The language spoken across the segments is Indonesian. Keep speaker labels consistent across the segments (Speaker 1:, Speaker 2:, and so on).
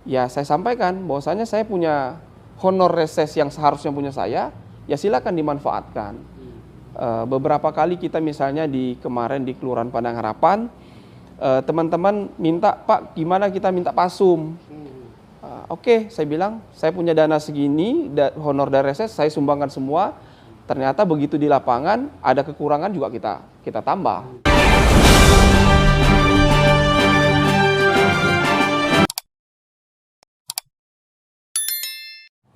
Speaker 1: ya saya sampaikan bahwasanya saya punya honor reses yang seharusnya punya saya, ya silakan dimanfaatkan. Beberapa kali kita misalnya kemarin di Kelurahan Padang Harapan, teman-teman minta, Pak gimana kita minta pasum. Oke, saya bilang saya punya dana segini, honor dari reses saya sumbangkan semua. Ternyata begitu di lapangan ada kekurangan juga kita tambah.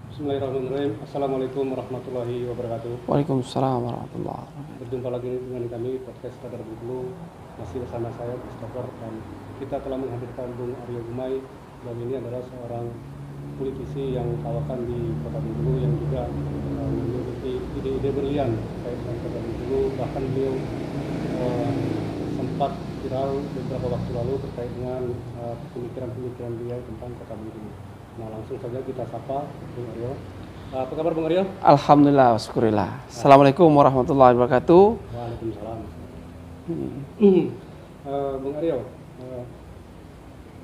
Speaker 2: Bismillahirrahmanirrahim. Assalamualaikum warahmatullahi wabarakatuh.
Speaker 1: Waalaikumsalam warahmatullahi wabarakatuh.
Speaker 2: Berjumpa lagi dengan kami podcast Radar Bengkulu. Masih bersama saya Christopher, dan kita telah menghadirkan Bung Aryo Gumai, dan ini adalah seorang politisi yang kawakan di Kota Bengkulu yang juga memiliki ide-ide berlian terkait dengan Kota Bengkulu. Bahkan beliau sempat viral beberapa waktu lalu terkait dengan pemikiran-pemikiran beliau tentang Kota Bengkulu. Nah, langsung saja kita sapa Bung Aryo. Apa kabar Bung Aryo?
Speaker 1: Alhamdulillah, syukurillah. Assalamualaikum warahmatullahi wabarakatuh.
Speaker 2: Waalaikumsalam. Bung Aryo,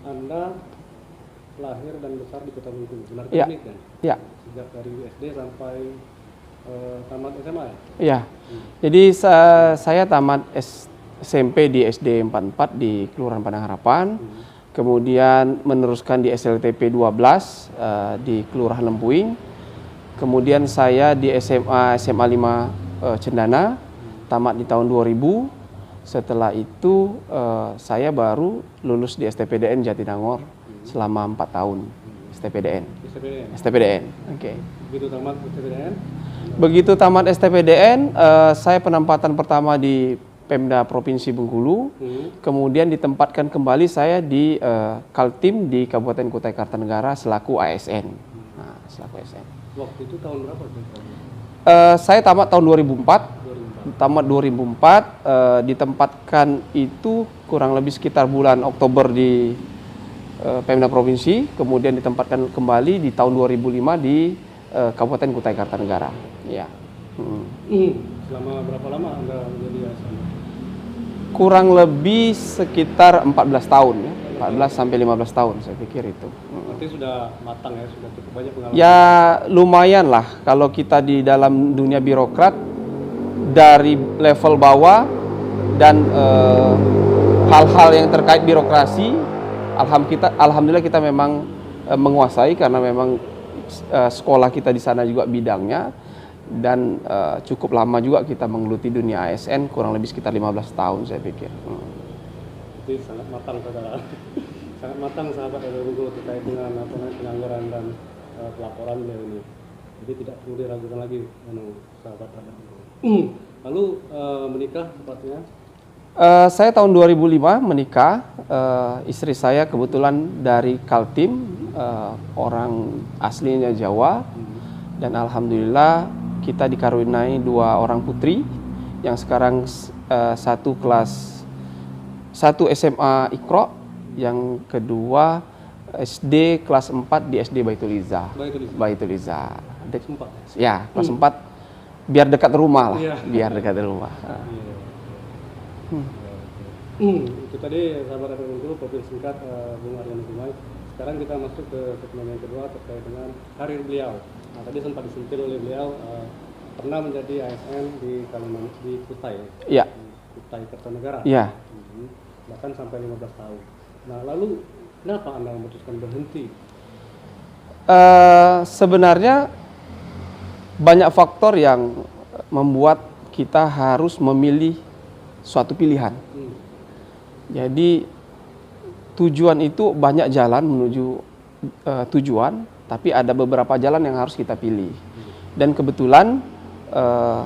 Speaker 2: Anda lahir dan besar di Kota Bengkulu, benar
Speaker 1: Ya.
Speaker 2: kan?
Speaker 1: Ya.
Speaker 2: Sejak dari SD sampai tamat SMA ya?
Speaker 1: Iya. Jadi saya tamat SMP di SD 44 di Kelurahan Padang Harapan. Kemudian meneruskan di SLTP 12 di Kelurahan Lempuing. Kemudian saya di SMA 5 Cendana, tamat di tahun 2000. Setelah itu saya baru lulus di STPDN Jatinangor selama 4 tahun. STPDN. STPDN. Oke.
Speaker 2: Begitu tamat STPDN?
Speaker 1: Begitu tamat STPDN, saya penempatan pertama di Pemda Provinsi Bengkulu, kemudian ditempatkan kembali saya di Kaltim di Kabupaten Kutai Kartanegara selaku ASN. Nah, selaku ASN.
Speaker 2: Waktu itu tahun berapa?
Speaker 1: Saya tamat tahun 2004. Tamat 2004, ditempatkan itu kurang lebih sekitar bulan Oktober di Pemda Provinsi, kemudian ditempatkan kembali di tahun 2005 di Kabupaten Kutai Kartanegara. Ya.
Speaker 2: Selama berapa lama Anda menjadi ASN?
Speaker 1: Kurang lebih sekitar 14 tahun ya. 14 sampai 15 tahun saya pikir itu.
Speaker 2: Berarti sudah matang ya, sudah cukup banyak pengalaman.
Speaker 1: Ya lumayan lah kalau kita di dalam dunia birokrat dari level bawah dan hal-hal yang terkait birokrasi, alhamdulillah kita memang menguasai karena memang sekolah kita di sana juga bidangnya. Dan cukup lama juga kita menggeluti dunia ASN, kurang lebih sekitar 15 tahun saya pikir.
Speaker 2: Jadi sangat matang saudara. Sangat matang sahabat Radar Bengkulu terkait dengan penganggaran dan pelaporan beliau ini. Jadi tidak perlu diragukan lagi sahabat Radar Bengkulu. Lalu menikah tepatnya?
Speaker 1: Saya tahun 2005 menikah. Istri saya kebetulan dari Kaltim, orang aslinya Jawa. Dan alhamdulillah kita dikaruniai 2 orang putri yang sekarang satu SMA Iqra, yang kedua SD kelas 4 di SD Baitul Izzah. Baitul Izzah. Ya, kelas 4 biar dekat rumah lah, biar dekat rumah.
Speaker 2: Itu tadi sahabat Radar Bengkulu profil singkat Bung Aryo Gumai. Sekarang kita masuk ke segmen yang kedua terkait dengan karir beliau. Nah, tadi sempat disentil oleh beliau pernah menjadi ASN di Kutai.
Speaker 1: Iya.
Speaker 2: Kutai Kartanegara.
Speaker 1: Iya.
Speaker 2: Bahkan sampai 15 tahun. Nah, lalu kenapa Anda memutuskan berhenti?
Speaker 1: Sebenarnya banyak faktor yang membuat kita harus memilih suatu pilihan. Jadi tujuan itu banyak jalan menuju tujuan, tapi ada beberapa jalan yang harus kita pilih. Dan kebetulan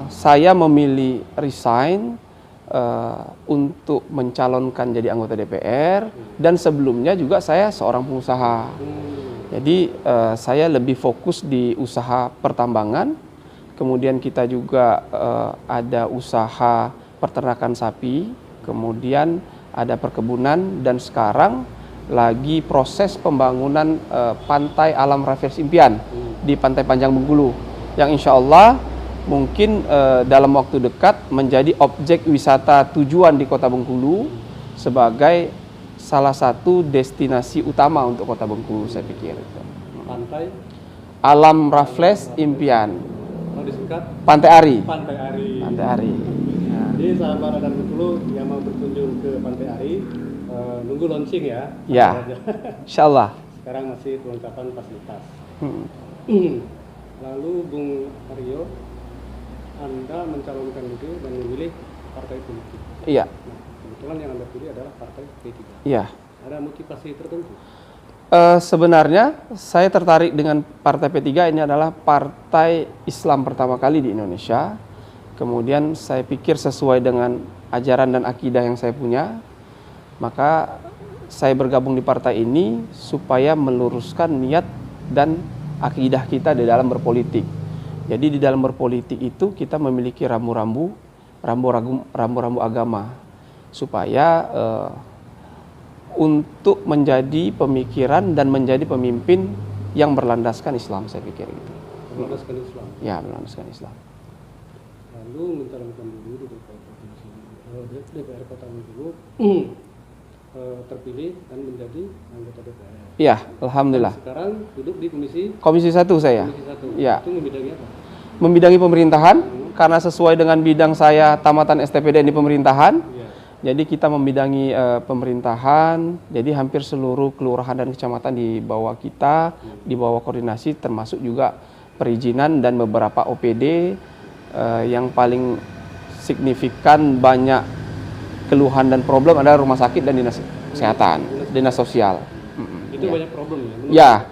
Speaker 1: saya memilih resign untuk mencalonkan jadi anggota DPR, dan sebelumnya juga saya seorang pengusaha. Jadi saya lebih fokus di usaha pertambangan, kemudian kita juga ada usaha peternakan sapi, kemudian ada perkebunan, dan sekarang lagi proses pembangunan pantai alam Raffles Impian di Pantai Panjang Bengkulu, yang insya Allah mungkin dalam waktu dekat menjadi objek wisata tujuan di Kota Bengkulu sebagai salah satu destinasi utama untuk Kota Bengkulu, saya pikir.
Speaker 2: Pantai,
Speaker 1: Alam Raffles Impian,
Speaker 2: kalau disingkat
Speaker 1: Pantai Ari.
Speaker 2: Pantai Ari.
Speaker 1: Pantai Ari. Ya.
Speaker 2: Jadi sahabat Radar Bengkulu yang mau berkunjung ke Pantai Ari, nunggu launching ya.
Speaker 1: Ya, insya Allah.
Speaker 2: Sekarang masih kelengkapan fasilitas.
Speaker 1: Hmm.
Speaker 2: Lalu Bung Aryo, Anda mencalonkan diri dan memilih partai politik.
Speaker 1: Iya,
Speaker 2: Nah, kebetulan yang Anda pilih adalah partai P3.
Speaker 1: iya.
Speaker 2: Ada motivasi tertentu?
Speaker 1: Sebenarnya saya tertarik dengan Partai P3, ini adalah partai Islam pertama kali di Indonesia. Kemudian saya pikir sesuai dengan ajaran dan akidah yang saya punya, maka saya bergabung di partai ini supaya meluruskan niat dan akidah kita di dalam berpolitik. Jadi di dalam berpolitik itu kita memiliki rambu-rambu agama supaya untuk menjadi pemikiran dan menjadi pemimpin yang berlandaskan Islam, saya pikir gitu.
Speaker 2: Berlandaskan Islam.
Speaker 1: Ya, berlandaskan Islam.
Speaker 2: Lalu mencalonkan diri di DPR Kota Bengkulu, terpilih dan menjadi anggota DPR.
Speaker 1: Iya, alhamdulillah.
Speaker 2: Sekarang duduk di
Speaker 1: Komisi 1 saya.
Speaker 2: Komisi 1.
Speaker 1: Ya.
Speaker 2: Itu membidangi apa?
Speaker 1: Membidangi pemerintahan karena sesuai dengan bidang saya tamatan STPDN di pemerintahan.
Speaker 2: Iya.
Speaker 1: Jadi kita membidangi pemerintahan, jadi hampir seluruh kelurahan dan kecamatan di bawah kita, di bawah koordinasi, termasuk juga perizinan dan beberapa OPD yang paling signifikan banyak keluhan dan problem adalah rumah sakit dan dinas kesehatan, dinas sosial.
Speaker 2: Itu
Speaker 1: Ya.
Speaker 2: banyak problem ya?
Speaker 1: Ya,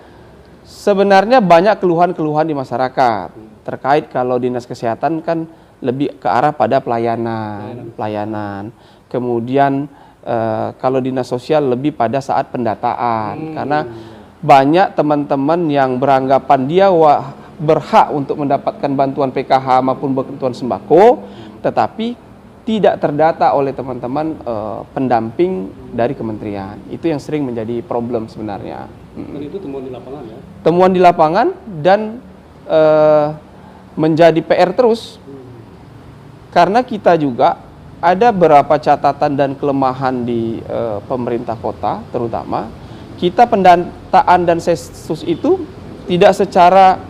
Speaker 1: sebenarnya banyak keluhan-keluhan di masyarakat terkait kalau dinas kesehatan kan lebih ke arah pada pelayanan. Kemudian kalau dinas sosial lebih pada saat pendataan, karena banyak teman-teman yang beranggapan dia berhak untuk mendapatkan bantuan PKH maupun bantuan sembako, tetapi tidak terdata oleh teman-teman pendamping dari kementerian. Itu yang sering menjadi problem sebenarnya.
Speaker 2: Dan itu temuan di lapangan ya?
Speaker 1: Temuan di lapangan dan menjadi PR terus, karena kita juga ada beberapa catatan dan kelemahan di pemerintah kota, terutama kita pendataan dan sensus itu tidak secara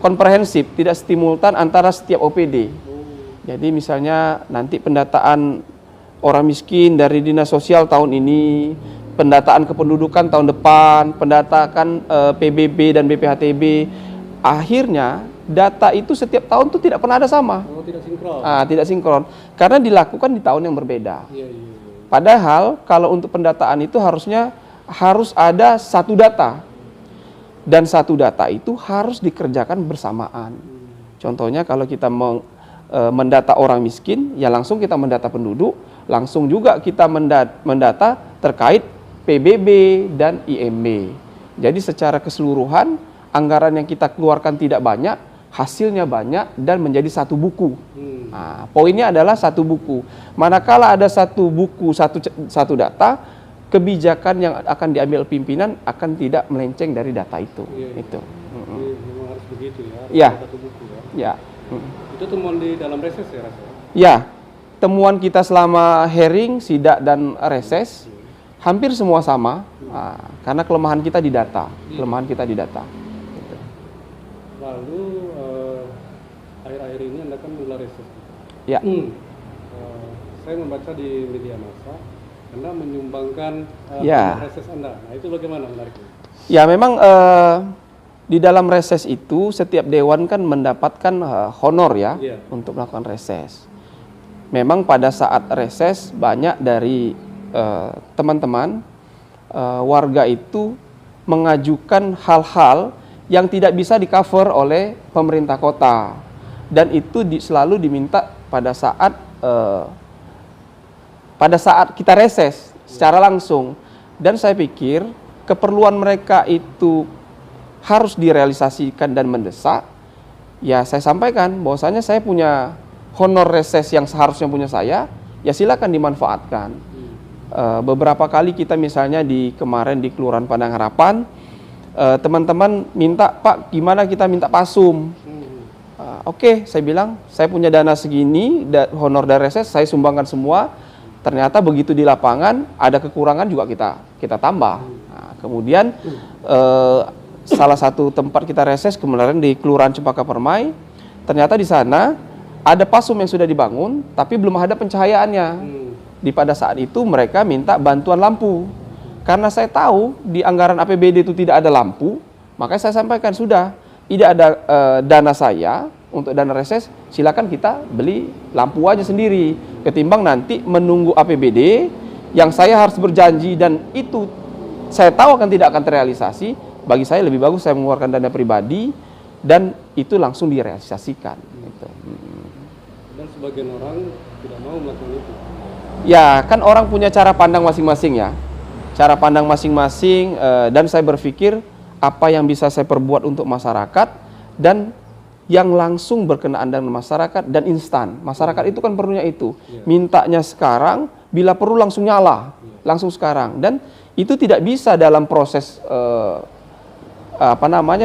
Speaker 1: komprehensif, tidak simultan antara setiap OPD. Jadi misalnya nanti pendataan orang miskin dari dinas sosial tahun ini, pendataan kependudukan tahun depan, pendataan PBB dan BPHTB, akhirnya data itu setiap tahun tuh tidak pernah ada sama.
Speaker 2: Oh, tidak sinkron?
Speaker 1: Tidak sinkron, karena dilakukan di tahun yang berbeda.
Speaker 2: Iya.
Speaker 1: Padahal kalau untuk pendataan itu harus ada satu data, dan satu data itu harus dikerjakan bersamaan. Contohnya kalau kita mendata orang miskin, ya langsung kita mendata penduduk, langsung juga kita mendata terkait PBB dan IMB. Jadi secara keseluruhan anggaran yang kita keluarkan tidak banyak, hasilnya banyak dan menjadi satu buku. Nah, poinnya adalah satu buku. Manakala ada satu buku, satu data, kebijakan yang akan diambil pimpinan akan tidak melenceng dari data itu.
Speaker 2: Iya.
Speaker 1: Itu.
Speaker 2: Jadi memang harus begitu ya? Harus
Speaker 1: Iya.
Speaker 2: ada satu buku ya?
Speaker 1: Ya.
Speaker 2: Itu temuan di dalam reses ya rasanya?
Speaker 1: Ya, temuan kita selama hearing, sidak dan reses hampir semua sama, karena kelemahan kita di data. Gitu.
Speaker 2: Lalu akhir-akhir ini Anda kan menggelar reses.
Speaker 1: Ya.
Speaker 2: Saya membaca di media massa Anda menyumbangkan
Speaker 1: Ya.
Speaker 2: reses Anda. Nah itu bagaimana menariknya?
Speaker 1: Ya, memang di dalam reses itu setiap dewan kan mendapatkan honor ya,
Speaker 2: Iya.
Speaker 1: untuk melakukan reses. Memang pada saat reses banyak dari teman-teman warga itu mengajukan hal-hal yang tidak bisa di-cover oleh pemerintah kota, dan itu selalu diminta pada saat kita reses secara langsung. Dan saya pikir keperluan mereka itu harus direalisasikan dan mendesak. Ya, saya sampaikan bahwasanya saya punya honor reses yang seharusnya punya saya, ya silakan dimanfaatkan. Beberapa kali kita misalnya kemarin di Kelurahan Padang Harapan, teman-teman minta, Pak, gimana kita minta pasum? Oke, saya bilang, saya punya dana segini, honor dan reses, saya sumbangkan semua. Ternyata begitu di lapangan, ada kekurangan juga kita tambah. Nah, kemudian salah satu tempat kita reses kemarin di Kelurahan Cempaka Permai, ternyata di sana ada pasum yang sudah dibangun, tapi belum ada pencahayaannya. Pada saat itu mereka minta bantuan lampu. Karena saya tahu di anggaran APBD itu tidak ada lampu, makanya saya sampaikan sudah tidak ada dana saya untuk dana reses, silakan kita beli lampu aja sendiri. Ketimbang nanti menunggu APBD yang saya harus berjanji dan itu saya tahu akan tidak akan terrealisasi. Bagi saya lebih bagus saya mengeluarkan dana pribadi dan itu langsung direalisasikan. Gitu.
Speaker 2: Dan sebagian orang tidak mau melakukan itu.
Speaker 1: Ya, kan orang punya cara pandang masing-masing ya. Cara pandang masing-masing dan saya berpikir apa yang bisa saya perbuat untuk masyarakat dan yang langsung berkenaan dengan masyarakat dan instan. Masyarakat itu kan perlunya itu. Mintanya sekarang, bila perlu langsung nyala, langsung sekarang. Dan itu tidak bisa dalam proses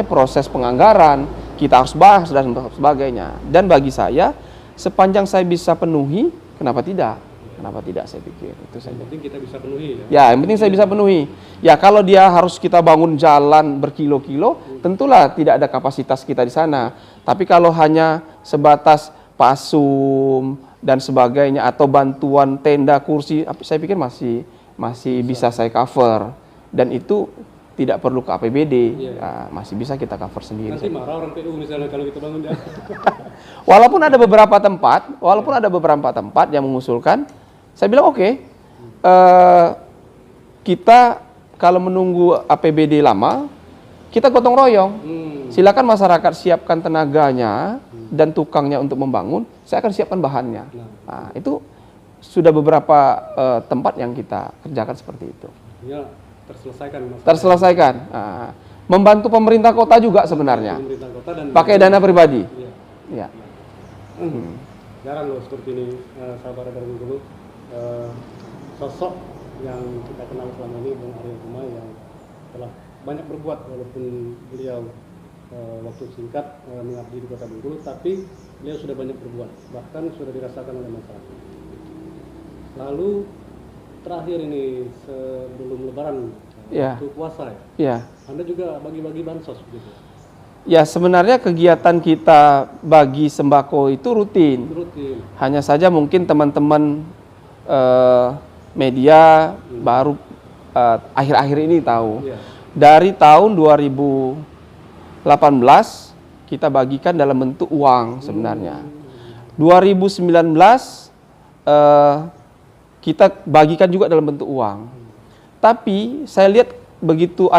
Speaker 1: proses penganggaran, kita harus bahas dan sebagainya. Dan bagi saya, sepanjang saya bisa penuhi, kenapa tidak? Kenapa tidak, saya pikir itu saja.
Speaker 2: Yang penting kita bisa penuhi ya.
Speaker 1: Ya, yang penting saya bisa penuhi. Ya, kalau dia harus kita bangun jalan berkilo-kilo, tentulah tidak ada kapasitas kita di sana. Tapi kalau hanya sebatas pasum dan sebagainya atau bantuan tenda, kursi, saya pikir masih bisa saya cover. Dan itu tidak perlu ke APBD, masih bisa kita cover sendiri.
Speaker 2: Nanti marah orang PU misalnya kalau kita bangun jalan.
Speaker 1: Walaupun ada beberapa tempat yang mengusulkan, saya bilang oke, kita kalau menunggu APBD lama, kita gotong royong. Silakan masyarakat siapkan tenaganya dan tukangnya untuk membangun, saya akan siapkan bahannya. Nah, itu sudah beberapa tempat yang kita kerjakan seperti itu.
Speaker 2: Ya, terselesaikan.
Speaker 1: Terselesaikan. Nah, membantu pemerintah kota juga sebenarnya.
Speaker 2: Pemerintah kota dan
Speaker 1: pakai dana pribadi.
Speaker 2: Iya. Jarang loh seperti ini, sahabat dari dulu. Sosok yang kita kenal selama ini, Bung Arya Gumai, yang telah banyak berbuat walaupun beliau waktu singkat mengabdi di Kota Bengkulu, tapi beliau sudah banyak berbuat, bahkan sudah dirasakan oleh masyarakat. Lalu terakhir ini sebelum Lebaran, waktu puasa ya, Anda juga bagi-bagi bansos begitu?
Speaker 1: Ya, sebenarnya kegiatan kita bagi sembako itu rutin. Hanya saja mungkin teman-teman media baru akhir-akhir ini tahu. Dari tahun 2018 kita bagikan dalam bentuk uang sebenarnya. 2019 kita bagikan juga dalam bentuk uang. Tapi saya lihat begitu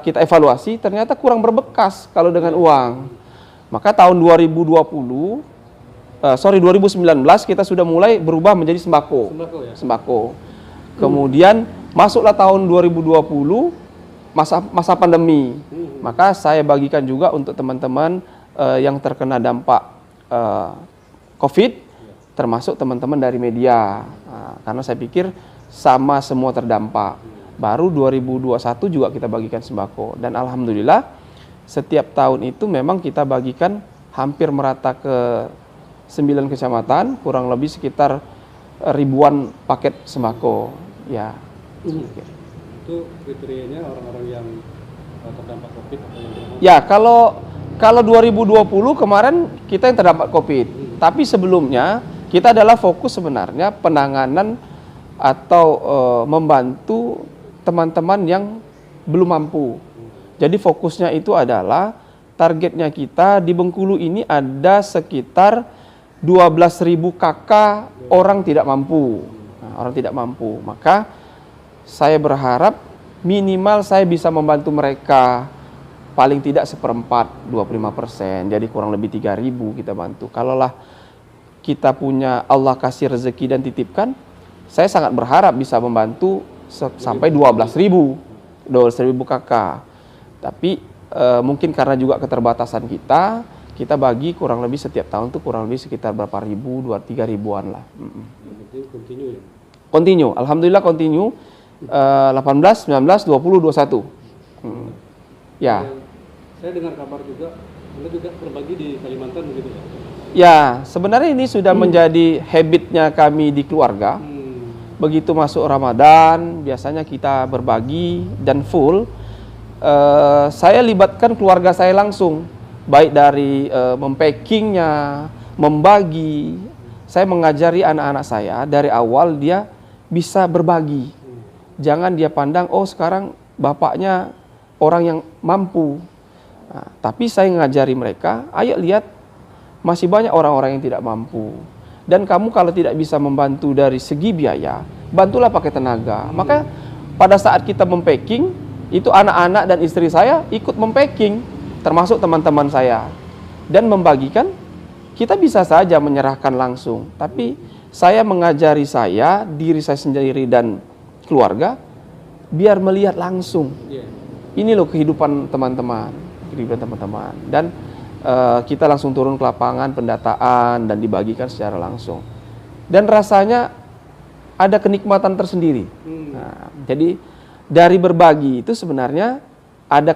Speaker 1: kita evaluasi ternyata kurang berbekas kalau dengan uang. Maka tahun 2019 kita sudah mulai berubah menjadi sembako. Kemudian masuklah tahun 2020 masa pandemi. Maka saya bagikan juga untuk teman-teman yang terkena dampak COVID, termasuk teman-teman dari media. Karena saya pikir sama semua terdampak. Baru 2021 juga kita bagikan sembako. Dan alhamdulillah setiap tahun itu memang kita bagikan hampir merata ke 9 kecamatan, kurang lebih sekitar ribuan paket sembako. Ya.
Speaker 2: Itu kriterianya orang-orang yang terdampak COVID atau yang tidak?
Speaker 1: Ya, kalau 2020 kemarin kita yang terdampak COVID. Tapi sebelumnya kita adalah fokus sebenarnya penanganan atau membantu teman-teman yang belum mampu. Jadi fokusnya itu adalah targetnya kita di Bengkulu ini ada sekitar 12.000 KK orang tidak mampu. Nah, orang tidak mampu. Maka saya berharap minimal saya bisa membantu mereka paling tidak 1/4, 25%. Jadi kurang lebih 3.000 kita bantu. Kalaulah kita punya Allah kasih rezeki dan titipkan, saya sangat berharap bisa membantu sampai 12.000 KK. Tapi mungkin karena juga keterbatasan kita bagi kurang lebih setiap tahun tuh kurang lebih sekitar berapa ribu, 2-3 ribuan lah.
Speaker 2: Continue ya?
Speaker 1: Continue, alhamdulillah continue. 18, 19, 20, 21. Ya.
Speaker 2: Saya dengar kabar juga, Anda juga berbagi di Kalimantan begitu ya?
Speaker 1: Ya, sebenarnya ini sudah menjadi habitnya kami di keluarga. begitu masuk Ramadan biasanya kita berbagi dan full. Saya libatkan keluarga saya langsung, baik dari mempackingnya, membagi. Saya mengajari anak-anak saya dari awal dia bisa berbagi. Jangan dia pandang, oh sekarang bapaknya orang yang mampu. Nah, tapi saya ngajari mereka, ayo lihat masih banyak orang-orang yang tidak mampu. Dan kamu kalau tidak bisa membantu dari segi biaya, bantulah pakai tenaga. Maka pada saat kita mempacking, itu anak-anak dan istri saya ikut mempacking, termasuk teman-teman saya. Dan membagikan, kita bisa saja menyerahkan langsung. Tapi saya mengajari diri saya sendiri dan keluarga, biar melihat langsung. Ini loh kehidupan teman-teman. Dan kita langsung turun ke lapangan, pendataan, dan dibagikan secara langsung. Dan rasanya ada kenikmatan tersendiri. Nah, jadi dari berbagi itu sebenarnya ada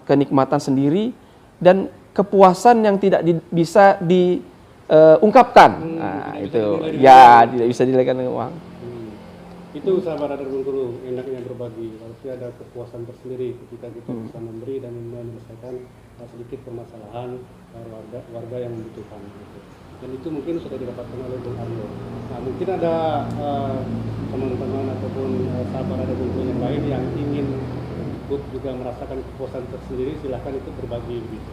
Speaker 1: kenikmatan sendiri dan kepuasan yang tidak bisa diungkapkan. Nah, itu ya tidak bisa dinilaikan dengan uang.
Speaker 2: Itu sahabat Radar Bengkulu, enaknya berbagi. Pasti ada kepuasan tersendiri ketika kita bisa memberi dan menyelesaikan sedikit permasalahan warga yang membutuhkan. Gitu. Dan itu mungkin sudah didapatkan oleh Bung Aryo. Nah, mungkin ada teman-teman ataupun sahabat Radar Bengkulu yang lain yang ingin ikut juga merasakan kepuasan tersendiri, silahkan ikut berbagi. Gitu.